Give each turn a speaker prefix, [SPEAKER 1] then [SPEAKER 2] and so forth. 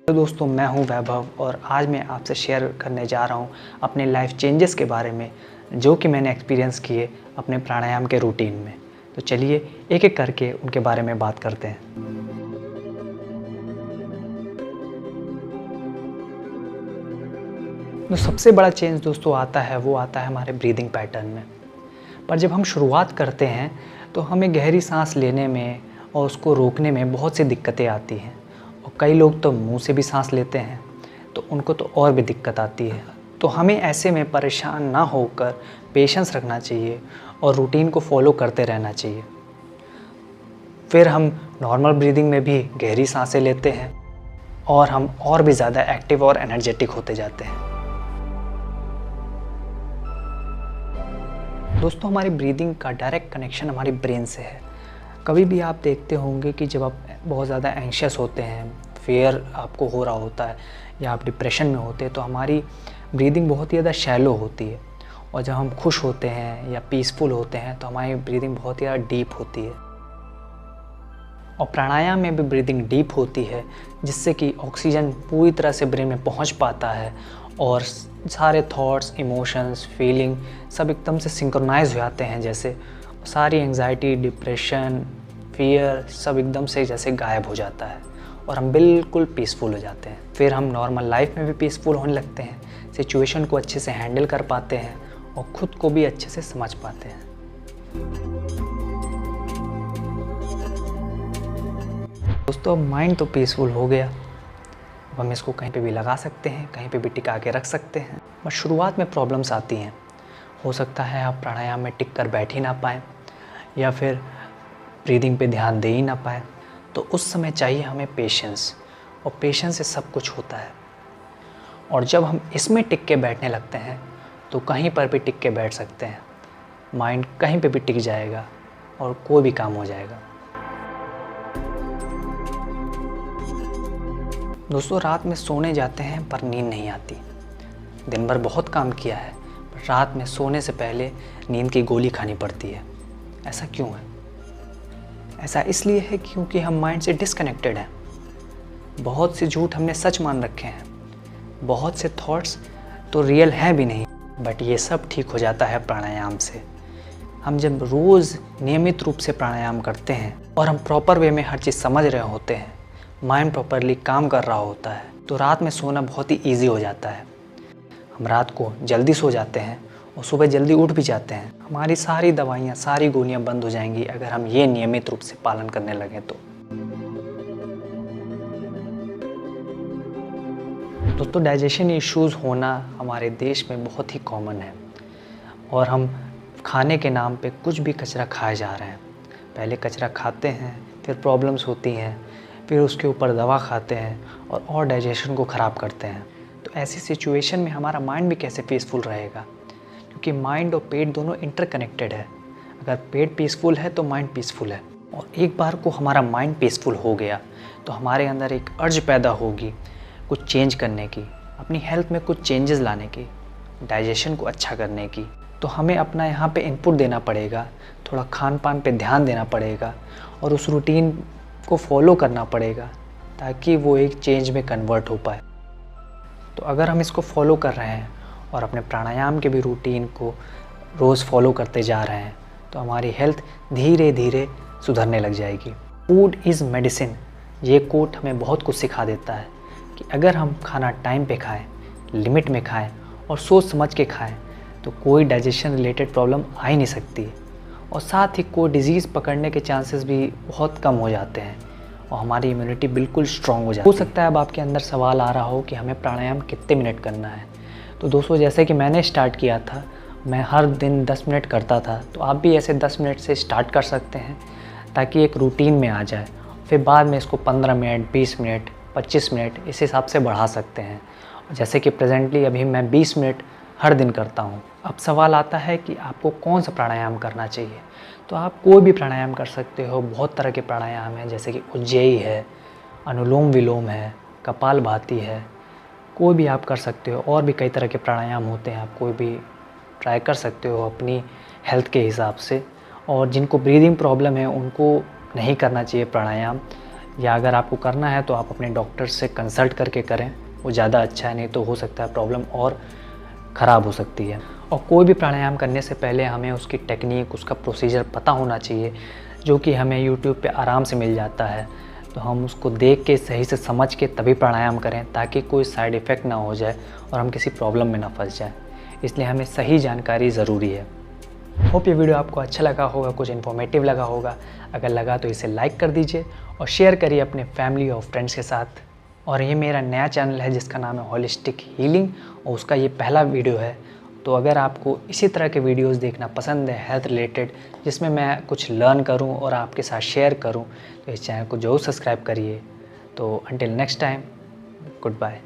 [SPEAKER 1] तो दोस्तों, मैं हूं वैभव और आज मैं आपसे शेयर करने जा रहा हूं अपने लाइफ चेंजेस के बारे में जो कि मैंने एक्सपीरियंस किए अपने प्राणायाम के रूटीन में। तो चलिए एक एक करके उनके बारे में बात करते हैं। तो सबसे बड़ा चेंज दोस्तों आता है हमारे ब्रीदिंग पैटर्न में। पर जब हम शुरुआत करते हैं तो हमें गहरी सांस लेने में और उसको रोकने में बहुत सी दिक्कतें आती हैं। और कई लोग तो मुंह से भी सांस लेते हैं तो उनको तो और भी दिक्कत आती है। तो हमें ऐसे में परेशान ना होकर पेशेंस रखना चाहिए और रूटीन को फॉलो करते रहना चाहिए। फिर हम नॉर्मल ब्रीदिंग में भी गहरी सांसें लेते हैं और हम और भी ज़्यादा एक्टिव और एनर्जेटिक होते जाते हैं। दोस्तों, हमारी ब्रीदिंग का डायरेक्ट कनेक्शन हमारी ब्रेन से है। कभी भी आप देखते होंगे कि जब आप बहुत ज़्यादा एंग्शियस होते हैं, फेयर आपको हो रहा होता है या आप डिप्रेशन में होते हैं तो हमारी ब्रीदिंग बहुत ही ज़्यादा शैलो होती है। और जब हम खुश होते हैं या पीसफुल होते हैं तो हमारी ब्रीदिंग बहुत ही ज़्यादा डीप होती है। और प्राणायाम में भी ब्रीदिंग डीप होती है जिससे कि ऑक्सीजन पूरी तरह से ब्रेन में पहुंच पाता है और सारे थॉट्स, इमोशंस, फीलिंग सब एकदम से सिंक्रोनाइज हो जाते हैं। जैसे सारी एंजाइटी, डिप्रेशन, फियर सब एकदम से जैसे गायब हो जाता है और हम बिल्कुल पीसफुल हो जाते हैं। फिर हम नॉर्मल लाइफ में भी पीसफुल होने लगते हैं, सिचुएशन को अच्छे से हैंडल कर पाते हैं और ख़ुद को भी अच्छे से समझ पाते हैं। दोस्तों, माइंड तो पीसफुल हो गया, अब हम इसको कहीं पे भी लगा सकते हैं, कहीं पे भी टिका के रख सकते हैं। बस शुरुआत में प्रॉब्लम्स आती हैं। हो सकता है आप प्राणायाम में टिक कर बैठ ही ना पाएँ या फिर ब्रीदिंग पे ध्यान दे ही ना पाएँ। तो उस समय चाहिए हमें पेशेंस, और पेशेंस से सब कुछ होता है। और जब हम इसमें टिक के बैठने लगते हैं तो कहीं पर भी टिक के बैठ सकते हैं। माइंड कहीं पे भी टिक जाएगा और कोई भी काम हो जाएगा। दोस्तों, रात में सोने जाते हैं पर नींद नहीं आती। दिन भर बहुत काम किया है पर रात में सोने से पहले नींद की गोली खानी पड़ती है। ऐसा क्यों है? ऐसा इसलिए है क्योंकि हम माइंड से डिस्कनेक्टेड हैं। बहुत से झूठ हमने सच मान रखे हैं, बहुत से थॉट्स तो रियल हैं भी नहीं। बट ये सब ठीक हो जाता है प्राणायाम से। हम जब रोज़ नियमित रूप से प्राणायाम करते हैं और हम प्रॉपर वे में हर चीज़ समझ रहे होते हैं, माइंड प्रॉपरली काम कर रहा होता है, तो रात में सोना बहुत ही ईजी हो जाता है। हम रात को जल्दी सो जाते हैं और सुबह जल्दी उठ भी जाते हैं। हमारी सारी दवाइयाँ, सारी गोलियाँ बंद हो जाएंगी अगर हम ये नियमित रूप से पालन करने लगें तो। दोस्तों, डाइजेशन इश्यूज़ होना हमारे देश में बहुत ही कॉमन है और हम खाने के नाम पे कुछ भी कचरा खाए जा रहे हैं। पहले कचरा खाते हैं, फिर प्रॉब्लम्स होती हैं, फिर उसके ऊपर दवा खाते हैं और डाइजेशन को ख़राब करते हैं। तो ऐसी सिचुएशन में हमारा माइंड भी कैसे पीसफुल रहेगा? क्योंकि माइंड और पेट दोनों इंटरकनेक्टेड है। अगर पेट पीसफुल है तो माइंड पीसफुल है। और एक बार को हमारा माइंड पीसफुल हो गया तो हमारे अंदर एक अर्ज पैदा होगी कुछ चेंज करने की, अपनी हेल्थ में कुछ चेंजेस लाने की, डाइजेशन को अच्छा करने की। तो हमें अपना यहाँ पे इनपुट देना पड़ेगा, थोड़ा खान पान पे ध्यान देना पड़ेगा और उस रूटीन को फॉलो करना पड़ेगा ताकि वो एक चेंज में कन्वर्ट हो पाए। तो अगर हम इसको फॉलो कर रहे हैं और अपने प्राणायाम के भी रूटीन को रोज़ फॉलो करते जा रहे हैं तो हमारी हेल्थ धीरे धीरे सुधरने लग जाएगी। फूड इज़ मेडिसिन, ये कोट हमें बहुत कुछ सिखा देता है कि अगर हम खाना टाइम पे खाएं, लिमिट में खाएं और सोच समझ के खाएं तो कोई डाइजेशन रिलेटेड प्रॉब्लम आ ही नहीं सकती। और साथ ही कोई डिज़ीज़ पकड़ने के चांसेस भी बहुत कम हो जाते हैं और हमारी इम्यूनिटी बिल्कुल स्ट्रॉन्ग हो जाती है। हो सकता है अब आपके अंदर सवाल आ रहा हो कि हमें प्राणायाम कितने मिनट करना है। तो दोस्तों, जैसे कि मैंने स्टार्ट किया था, मैं हर दिन 10 मिनट करता था, तो आप भी ऐसे 10 मिनट से स्टार्ट कर सकते हैं ताकि एक रूटीन में आ जाए। फिर बाद में इसको 15 मिनट, 20 मिनट, 25 मिनट इस हिसाब से बढ़ा सकते हैं। जैसे कि प्रेजेंटली अभी मैं 20 मिनट हर दिन करता हूँ। अब सवाल आता है कि आपको कौन सा प्राणायाम करना चाहिए। तो आप कोई भी प्राणायाम कर सकते हो। बहुत तरह के प्राणायाम हैं जैसे कि उज्जयी है, अनुलोम विलोम है, कपालभाति है, कोई भी आप कर सकते हो। और भी कई तरह के प्राणायाम होते हैं, आप कोई भी ट्राई कर सकते हो अपनी हेल्थ के हिसाब से। और जिनको ब्रीदिंग प्रॉब्लम है उनको नहीं करना चाहिए प्राणायाम, या अगर आपको करना है तो आप अपने डॉक्टर से कंसल्ट करके करें, वो ज़्यादा अच्छा है, नहीं तो हो सकता है प्रॉब्लम और ख़राब हो सकती है। और कोई भी प्राणायाम करने से पहले हमें उसकी टेक्निक, उसका प्रोसीजर पता होना चाहिए, जो कि हमें यूट्यूब पे आराम से मिल जाता है। तो हम उसको देख के सही से समझ के तभी प्राणायाम करें, ताकि कोई साइड इफ़ेक्ट ना हो जाए और हम किसी प्रॉब्लम में ना फंस जाएं। इसलिए हमें सही जानकारी ज़रूरी है। होप ये वीडियो आपको अच्छा लगा होगा, कुछ इन्फॉर्मेटिव लगा होगा। अगर लगा तो इसे लाइक कर दीजिए और शेयर करिए अपने फैमिली और फ्रेंड्स के साथ। और ये मेरा नया चैनल है जिसका नाम है होलिस्टिक हीलिंग, और उसका ये पहला वीडियो है। तो अगर आपको इसी तरह के वीडियोस देखना पसंद है हेल्थ रिलेटेड, जिसमें मैं कुछ लर्न करूं और आपके साथ शेयर करूं, तो इस चैनल को जरूर सब्सक्राइब करिए। तो until next time, good bye.